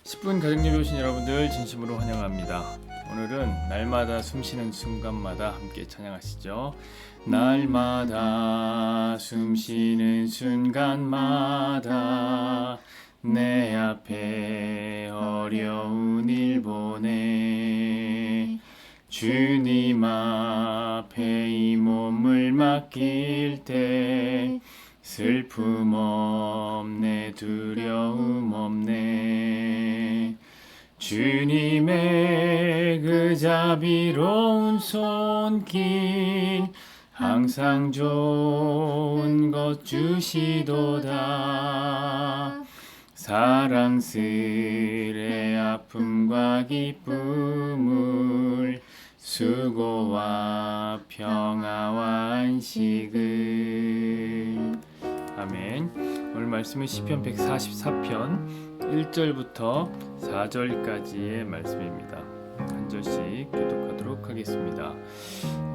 10분 가정예배 오신 여러분들 진심으로 환영합니다. 오늘은 날마다 숨쉬는 순간마다 함께 찬양하시죠. 날마다 숨쉬는 순간마다 내 앞에 어려운 일 보내 주님 앞에 이 몸을 맡길 때 슬픔 없네 두려움 없네 주님의 그 자비로운 손길 항상 좋은 것 주시도다 사랑스레 아픔과 기쁨을 수고와 평화와 안식을 아멘. 오늘 말씀은 시편 144편 1절부터 4절까지의 말씀입니다. 한 절씩 교독하도록 하겠습니다.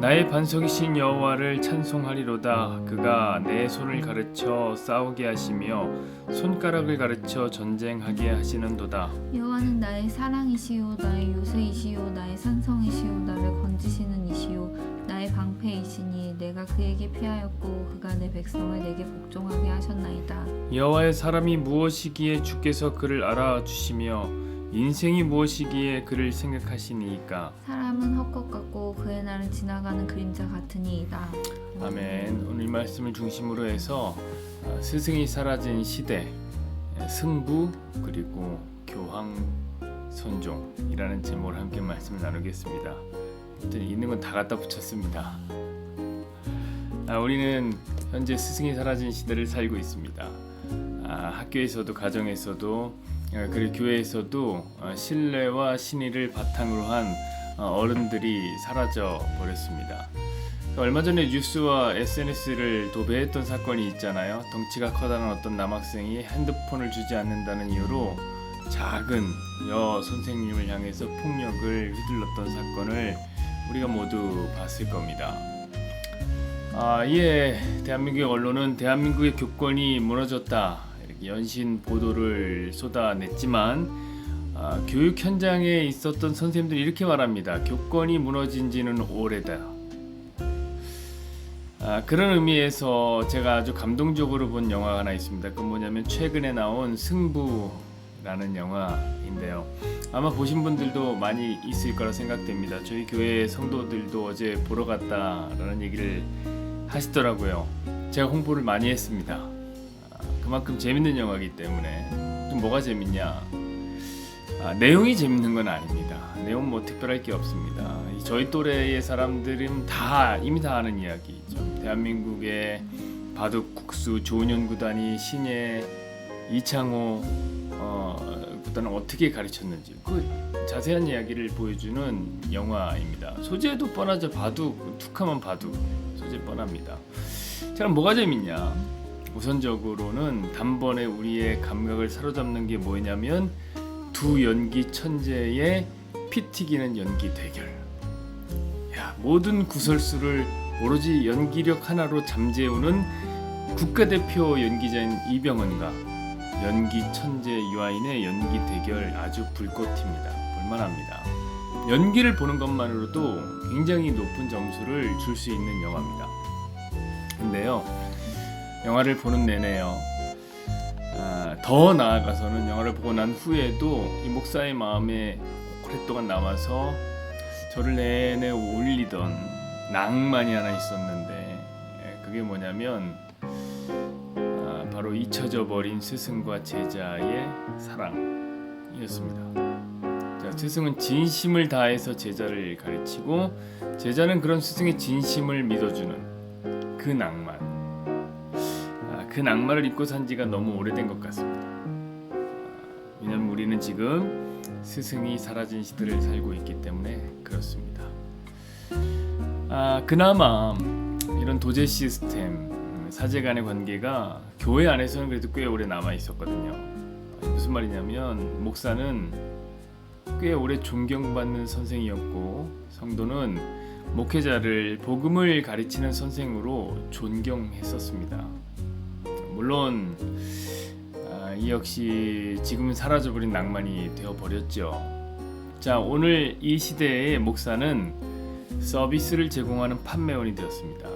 나의 반석이신 여호와를 찬송하리로다. 그가 내 손을 가르쳐 싸우게 하시며 손가락을 가르쳐 전쟁하게 하시는도다. 여호와는 나의 사랑이시요 나의 요새이시요 나의 산성이시요 나를 건지시는 이시요 나의 방패이시니 내가 그에게 피하였고 그가 내 백성을 내게 복종하게 하셨나이다. 여호와의 사람이 무엇이기에 주께서 그를 알아주시며 인생이 무엇이기에 그를 생각하시니까. 사람은 헛것 같고 그의 날은 지나가는 그림자 같으니이다. 아멘. 오늘 이 말씀을 중심으로 해서 스승이 사라진 시대, 승부 그리고 교황 선종이라는 제목으로 함께 말씀을 나누겠습니다. 있는 건 다 갖다 붙였습니다. 우리는 현재 스승이 사라진 시대를 살고 있습니다. 학교에서도 가정에서도 그리고 교회에서도 신뢰와 신의를 바탕으로 한 어른들이 사라져 버렸습니다. 얼마 전에 뉴스와 SNS를 도배했던 사건이 있잖아요. 덩치가 커다란 어떤 남학생이 핸드폰을 주지 않는다는 이유로 작은 여 선생님을 향해서 폭력을 휘둘렀던 사건을 우리가 모두 봤을 겁니다. 이에 대한민국의 언론은 대한민국의 교권이 무너졌다 이렇게 연신 보도를 쏟아냈지만 교육 현장에 있었던 선생님들이 이렇게 말합니다. 교권이 무너진 지는 오래다. 그런 의미에서 제가 아주 감동적으로 본 영화가 하나 있습니다. 그건 뭐냐면 최근에 나온 승부라는 영화인데요. 아마 보신 분들도 많이 있을 거라 생각됩니다. 저희 교회 성도들도 어제 보러 갔다라는 얘기를 하시더라고요. 제가 홍보를 많이 했습니다. 그만큼 재밌는 영화이기 때문에. 또 뭐가 재밌냐? 내용이 재밌는 건 아닙니다. 내용 뭐 특별할 게 없습니다. 저희 또래의 사람들은 이미 다 아는 이야기죠. 대한민국의 바둑 국수 조은현 구단이 신예 이창호 구단을 어떻게 가르쳤는지 그 자세한 이야기를 보여주는 영화입니다. 소재도 뻔하죠. 바둑 툭하면 바둑 소재 뻔합니다. 자, 그럼 뭐가 재밌냐? 우선적으로는 단번에 우리의 감각을 사로잡는 게 뭐냐면 두 연기 천재의 피 튀기는 연기 대결. 모든 구설수를 오로지 연기력 하나로 잠재우는 국가대표 연기자인 이병헌과 연기 천재 유아인의 연기 대결 아주 불꽃입니다. 볼만합니다. 연기를 보는 것만으로도 굉장히 높은 점수를 줄 수 있는 영화입니다. 근데요, 영화를 보는 내내요. 더 나아가서는 영화를 보고 난 후에도 이 목사의 마음에 오랫동안 남아서 저를 내내 울리던 낭만이 하나 있었는데 그게 뭐냐면 바로 잊혀져 버린 스승과 제자의 사랑이었습니다. 자, 스승은 진심을 다해서 제자를 가르치고 제자는 그런 스승의 진심을 믿어주는 그 낭만. 그 낭만을 잊고 산 지가 너무 오래된 것 같습니다. 왜냐하면 우리는 지금 스승이 사라진 시대를 살고 있기 때문에 그렇습니다. 그나마 이런 도제 시스템, 사제 간의 관계가 교회 안에서는 그래도 꽤 오래 남아 있었거든요. 무슨 말이냐면 목사는 꽤 오래 존경받는 선생이었고 성도는 목회자를 복음을 가르치는 선생으로 존경했었습니다. 물론 이 역시 지금은 사라져버린 낭만이 되어버렸죠. 자, 오늘 이 시대의 목사는 서비스를 제공하는 판매원이 되었습니다.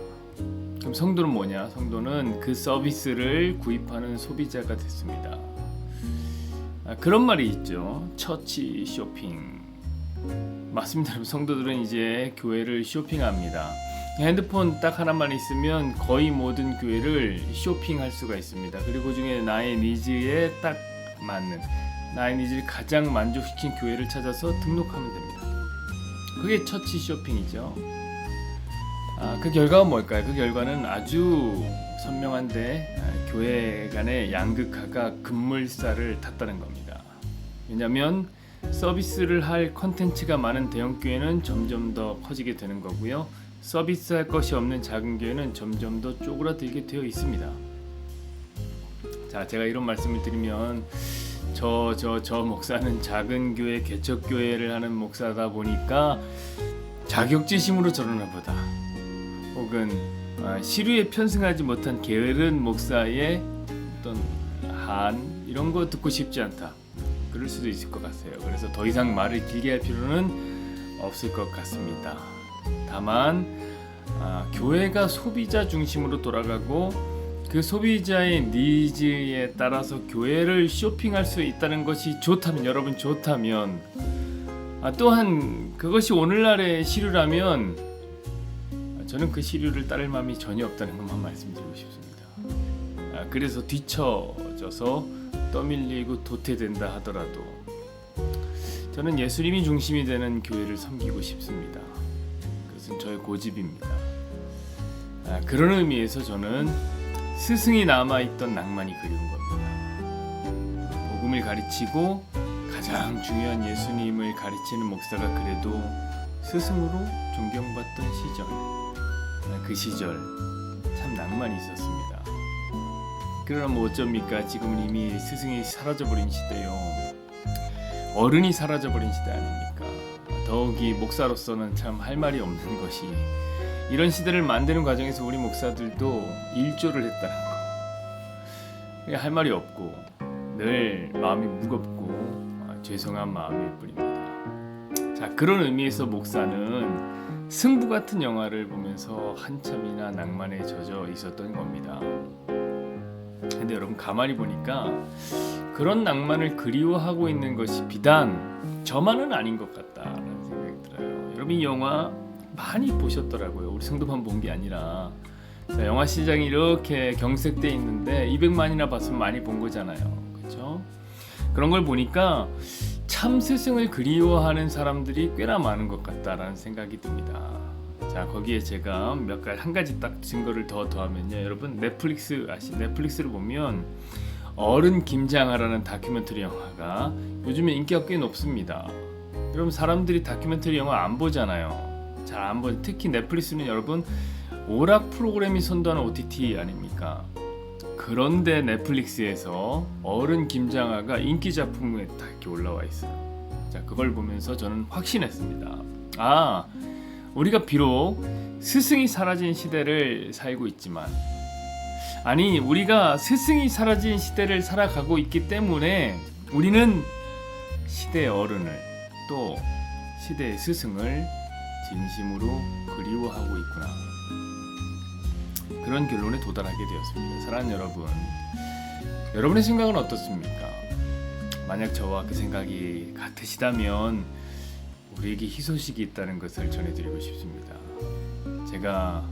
그럼 성도는 뭐냐? 성도는 그 서비스를 구입하는 소비자가 됐습니다. 그런 말이 있죠. 처치 쇼핑. 맞습니다. 여러분, 성도들은 이제 교회를 쇼핑합니다. 핸드폰 딱 하나만 있으면 거의 모든 교회를 쇼핑할 수가 있습니다. 그리고 그중에 나의 니즈에 딱 맞는, 나의 니즈를 가장 만족시킨 교회를 찾아서 등록하면 됩니다. 그게 처치 쇼핑이죠. 그 결과가 뭘까요? 그 결과는 아주 선명한데 교회 간의 양극화가 급물살을 탔다는 겁니다. 왜냐하면 서비스를 할 컨텐츠가 많은 대형 교회는 점점 더 커지게 되는 거고요. 서비스할 것이 없는 작은 교회는 점점 더 쪼그라들게 되어 있습니다. 자, 제가 이런 말씀을 드리면 저 목사는 작은 교회, 개척교회를 하는 목사다 보니까 자격지심으로 저러나 보다. 혹은 시류에 편승하지 못한 게으른 목사의 어떤 한 이런 거 듣고 싶지 않다. 그럴 수도 있을 것 같아요. 그래서 더 이상 말을 길게 할 필요는 없을 것 같습니다. 다만 교회가 소비자 중심으로 돌아가고 그 소비자의 니즈에 따라서 교회를 쇼핑할 수 있다는 것이 좋다면, 여러분 좋다면, 또한 그것이 오늘날의 시류라면 저는 그 시류를 따를 마음이 전혀 없다는 것만 말씀드리고 싶습니다. 그래서 뒤처져서 떠밀리고 도태된다 하더라도 저는 예수님이 중심이 되는 교회를 섬기고 싶습니다. 그것은 저의 고집입니다. 그런 의미에서 저는 스승이 남아있던 낭만이 그리운 겁니다. 복음을 가르치고 가장 중요한 예수님을 가르치는 목사가 그래도 스승으로 존경받던 시절, 그 시절 참 낭만이 있었습니다. 그러나 뭐 어쩝니까? 지금은 이미 스승이 사라져버린 시대요. 어른이 사라져버린 시대 아닙니까? 더욱이 목사로서는 참 할 말이 없는 것이, 이런 시대를 만드는 과정에서 우리 목사들도 일조를 했다는 거. 할 말이 없고 늘 마음이 무겁고 죄송한 마음일 뿐입니다. 자, 그런 의미에서 목사는 승부 같은 영화를 보면서 한참이나 낭만에 젖어 있었던 겁니다. 근데 여러분 가만히 보니까 그런 낭만을 그리워하고 있는 것이 비단 저만은 아닌 것 같다라는 생각이 들어요. 여러분 이 영화 많이 보셨더라고요. 우리 성도만 본 게 아니라. 자, 영화 시장이 이렇게 경색돼 있는데 200만이나 봤으면 많이 본 거잖아요. 그렇죠? 그런 걸 보니까 참 스승을 그리워하는 사람들이 꽤나 많은 것 같다라는 생각이 듭니다. 자, 거기에 제가 한 가지 딱 증거를 더하면요. 여러분 넷플릭스를 보면 어른 김장하라는 다큐멘터리 영화가 요즘에 인기가 꽤 높습니다. 여러분 사람들이 다큐멘터리 영화 안 보잖아요. 잘 안 보죠. 특히 넷플릭스는 여러분 오락 프로그램이 선도하는 OTT 아닙니까? 그런데 넷플릭스에서 어른 김장하가 인기 작품에 딱 이렇게 올라와 있어요. 자, 그걸 보면서 저는 확신했습니다. 우리가 비록 스승이 사라진 시대를 살고 있지만, 우리가 스승이 사라진 시대를 살아가고 있기 때문에 우리는 시대의 어른을, 또 시대의 스승을 진심으로 그리워하고 있구나. 그런 결론에 도달하게 되었습니다. 사랑하는 여러분, 여러분의 생각은 어떻습니까? 만약 저와 그 생각이 같으시다면 우리에게 희소식이 있다는 것을 전해드리고 싶습니다. 제가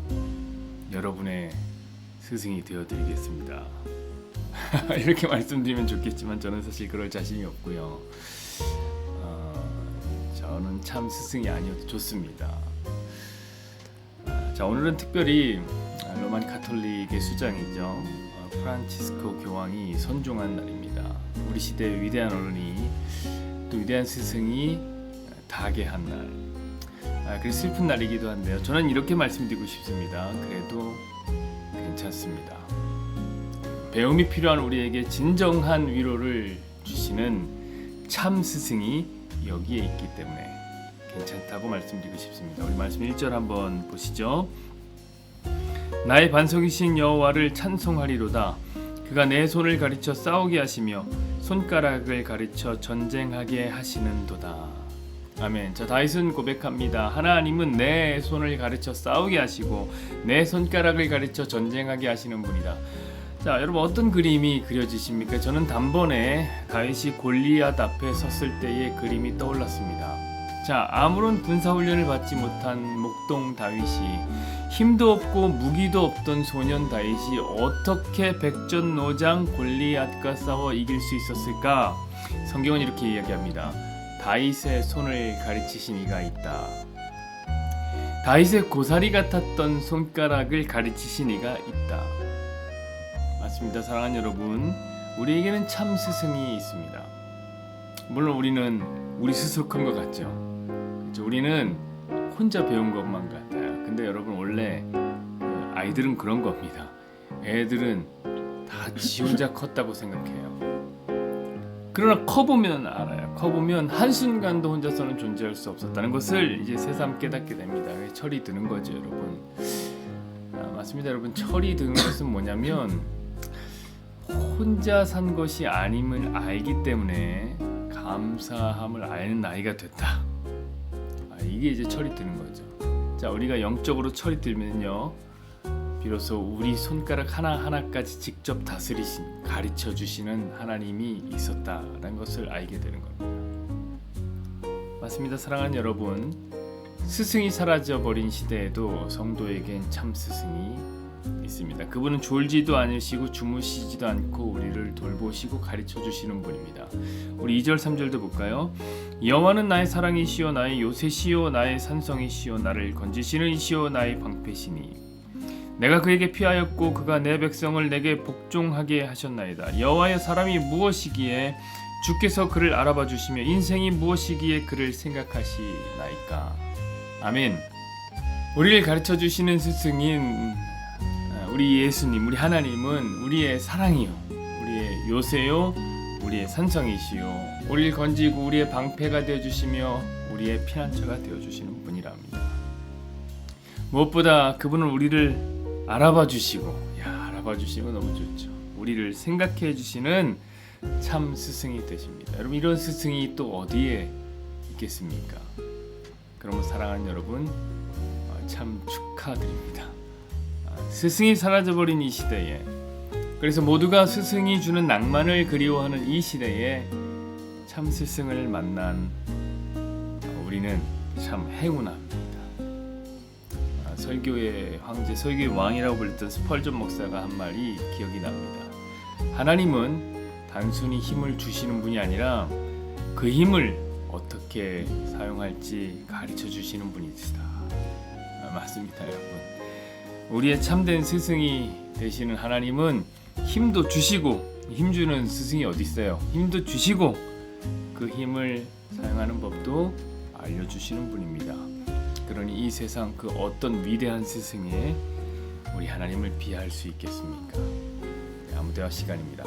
여러분의 스승이 되어드리겠습니다. 이렇게 말씀드리면 좋겠지만 저는 사실 그럴 자신이 없고요. 저는 참 스승이 아니어도 좋습니다. 자, 오늘은 특별히 로만 가톨릭의 수장이죠. 프란치스코 교황이 선종한 날입니다. 우리 시대의 위대한 어른이, 또 위대한 스승이 다하게 한 날. 그래서 슬픈 날이기도 한데요. 저는 이렇게 말씀드리고 싶습니다. 그래도 괜찮습니다. 배움이 필요한 우리에게 진정한 위로를 주시는 참 스승이 여기에 있기 때문에 괜찮다고 말씀드리고 싶습니다. 우리 말씀 1절 한번 보시죠. 나의 반석이신 여호와를 찬송하리로다. 그가 내 손을 가르쳐 싸우게 하시며 손가락을 가르쳐 전쟁하게 하시는도다. 아멘. 자, 다윗은 고백합니다. 하나님은 내 손을 가르쳐 싸우게 하시고 내 손가락을 가르쳐 전쟁하게 하시는 분이다. 자, 여러분 어떤 그림이 그려지십니까? 저는 단번에 다윗이 골리앗 앞에 섰을 때의 그림이 떠올랐습니다. 자, 아무런 군사훈련을 받지 못한 목동 다윗이 힘도 없고 무기도 없던 소년 다윗이 어떻게 백전노장 골리앗과 싸워 이길 수 있었을까? 성경은 이렇게 이야기합니다. 다윗의 손을 가르치신 이가 있다. 다윗의 고사리 같았던 손가락을 가르치신 이가 있다. 맞습니다. 사랑하는 여러분, 우리에게는 참 스승이 있습니다. 물론 우리는 우리 스스로 큰 것 같죠. 그렇죠? 우리는 혼자 배운 것만 같아요. 근데 여러분 원래 아이들은 그런 겁니다. 애들은 다 지 혼자 컸다고 생각해요. 그러나 커보면 알아요. 커보면 한순간도 혼자서는 존재할 수 없었다는 것을 이제 새삼 깨닫게 됩니다. 철이 드는 거죠, 여러분. 맞습니다, 여러분. 철이 드는 것은 뭐냐면 혼자 산 것이 아님을 알기 때문에 감사함을 아는 나이가 됐다. 이게 이제 철이 드는 거죠. 자, 우리가 영적으로 철이 들면요, 비로소 우리 손가락 하나하나까지 직접 다스리신, 가르쳐 주시는 하나님이 있었다라는 것을 알게 되는 겁니다. 맞습니다. 사랑하는 여러분, 스승이 사라져버린 시대에도 성도에겐 참 스승이 있습니다. 그분은 졸지도 않으시고 주무시지도 않고 우리를 돌보시고 가르쳐 주시는 분입니다. 우리 2절 3절도 볼까요? 여호와는 나의 사랑이시요 나의 요새시요 나의 산성이시요 나를 건지시는 이시요 나의 방패시니 내가 그에게 피하였고 그가 내 백성을 내게 복종하게 하셨나이다. 여호와의 사람이 무엇이기에 주께서 그를 알아봐 주시며 인생이 무엇이기에 그를 생각하시나이까. 아멘. 우리를 가르쳐 주시는 스승인 우리 예수님, 우리 하나님은 우리의 사랑이요, 우리의 요새요, 우리의 산성이시요, 우리를 건지고 우리의 방패가 되어주시며 우리의 피난처가 되어주시는 분이랍니다. 무엇보다 그분은 우리를 알아봐 주시고, 알아봐 주시면 너무 좋죠. 우리를 생각해 주시는 참 스승이 되십니다. 여러분, 이런 스승이 또 어디에 있겠습니까? 그러면 사랑하는 여러분, 참 축하드립니다. 스승이 사라져버린 이 시대에, 그래서 모두가 스승이 주는 낭만을 그리워하는 이 시대에 참 스승을 만난 우리는 참 행운합니다. 설교의 황제, 설교의 왕이라고 불렸던 스펄전 목사가 한 말이 기억이 납니다. 하나님은 단순히 힘을 주시는 분이 아니라 그 힘을 어떻게 사용할지 가르쳐 주시는 분이시다. 맞습니다, 여러분. 우리의 참된 스승이 되시는 하나님은 힘도 주시고, 힘주는 스승이 어디 있어요? 힘도 주시고 그 힘을 사용하는 법도 알려주시는 분입니다. 그러니 이 세상 그 어떤 위대한 스승에 우리 하나님을 비할 수 있겠습니까? 아무데와 시간입니다.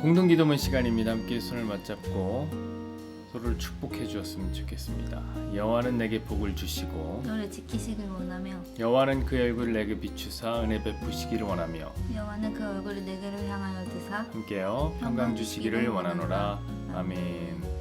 공동기도문 시간입니다. 함께 손을 맞잡고 서로를 축복해 주었으면 좋겠습니다. 여호와는 내게 복을 주시고 너를 지키시길 원하며 여호와는 그 얼굴을 내게 비추사 은혜 베푸시기를 원하며 여호와는 그 얼굴을 내게로 향하여 드사 함께요 평강 주시기를 원하노라. 아멘.